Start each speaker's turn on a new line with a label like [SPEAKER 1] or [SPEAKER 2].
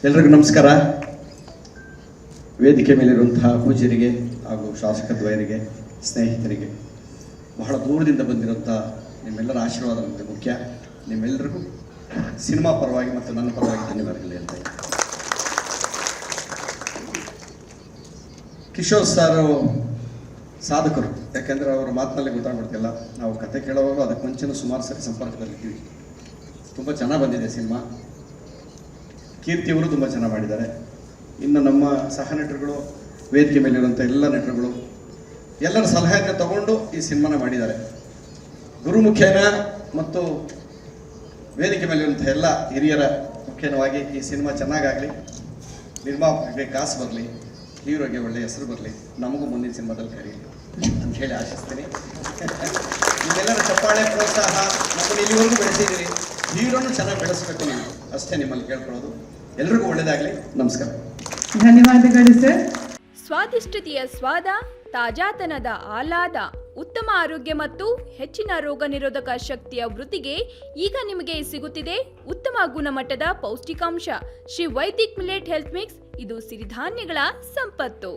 [SPEAKER 1] ಎಲ್ರಿಗೂ ನಮಸ್ಕಾರ. ವೇದಿಕೆ ಮೇಲಿರುವಂತಹ ಪೂಜ್ಯರಿಗೆ ಹಾಗೂ ಶಾಸಕ ದ್ವಯರಿಗೆ, ಸ್ನೇಹಿತರಿಗೆ, ಬಹಳ ದೂರದಿಂದ ಬಂದಿರುವಂಥ ನಿಮ್ಮೆಲ್ಲರ ಆಶೀರ್ವಾದ ನಮಗೆ ಮುಖ್ಯ. ನಿಮ್ಮೆಲ್ಲರಿಗೂ ಸಿನಿಮಾ ಪರವಾಗಿ ಮತ್ತು ನನ್ನ ಪರವಾಗಿ ಧನ್ಯವಾದಗಳು ಅಂತ. ಕಿಶೋರ್ ಸರ್ ಸಾಧಕರು, ಯಾಕೆಂದರೆ ಅವರ ಮಾತಿನಲ್ಲಿ ಗೊತ್ತಾಗ್ಬಿಡ್ತಿಲ್ಲ. ನಾವು ಕತೆ ಕೇಳುವಾಗ ಅದಕ್ಕೆ ಮುಂಚೆನೂ ಸುಮಾರು ಸರಿ ಸಂಪರ್ಕದಲ್ಲಿದ್ದೀವಿ. ತುಂಬ ಚೆನ್ನಾಗಿ ಬಂದಿದೆ ಸಿನಿಮಾ. ಕೀರ್ತಿಯವರು ತುಂಬ ಚೆನ್ನಾಗಿ ಮಾಡಿದ್ದಾರೆ. ಇನ್ನು ನಮ್ಮ ಸಹ ನಟರುಗಳು, ವೇದಿಕೆ ಮೇಲಿರುವಂಥ ಎಲ್ಲ ನಟರುಗಳು ಎಲ್ಲರ ಸಲಹೆಯನ್ನು ತಗೊಂಡು ಈ ಸಿನಿಮಾನ ಮಾಡಿದ್ದಾರೆ. ಗುರುಮುಖೇನ ಮತ್ತು ವೇದಿಕೆ ಮೇಲಿರುವಂಥ ಎಲ್ಲ ಹಿರಿಯರ ಮುಖ್ಯವಾಗಿ ಈ ಸಿನಿಮಾ ಚೆನ್ನಾಗಾಗಲಿ, ನಿರ್ಮಾಪಕರಿಗೆ ಕಾಸು ಬರಲಿ, ಹೀರೋಗೆ ಒಳ್ಳೆಯ ಹೆಸರು ಬರಲಿ, ನಮಗೂ ಮುಂದಿನ ಸಿನಿಮಾದಲ್ಲಿ ಕರೀಲಿ ಅಂತ ಹೇಳಿ ಆಶಿಸ್ತೀನಿ. ನಿಮ್ಮೆಲ್ಲರ ಚಪ್ಪಾಳೆ, ಪ್ರೋತ್ಸಾಹ ನಮ್ಮನ್ನು ಇಲ್ಲಿವರೆಗೂ ಬೆಳೆಸಿದ್ದೀರಿ. ಹೀರೋನು ಚೆನ್ನಾಗಿ ಬೆಳೆಸಬೇಕು ನೀವು, ಅಷ್ಟೇ ನಿಮ್ಮಲ್ಲಿ ಕೇಳ್ಕೊಳ್ಳೋದು. ಎಲ್ರಿಗೂ ಒಳ್ಳೆಯದಾಗಲಿ. ನಮಸ್ಕಾರ.
[SPEAKER 2] ಧನ್ಯವಾದಗಳು ಸರ್.
[SPEAKER 3] ಸ್ವಾದಿಷ್ಟತೆಯ ಸ್ವಾದ, ತಾಜಾತನದ ಆಹ್ಲಾದ, ಉತ್ತಮ ಆರೋಗ್ಯ ಮತ್ತು ಹೆಚ್ಚಿನ ರೋಗ ನಿರೋಧಕ ಶಕ್ತಿಯ ವೃದ್ಧಿಗೆ ಈಗ ನಿಮಗೆ ಸಿಗುತ್ತಿದೆ ಉತ್ತಮ ಗುಣಮಟ್ಟದ ಪೌಷ್ಟಿಕಾಂಶ Shri Vaidik millet health mix. ಇದು ಸಿರಿಧಾನ್ಯಗಳ ಸಂಪತ್ತು.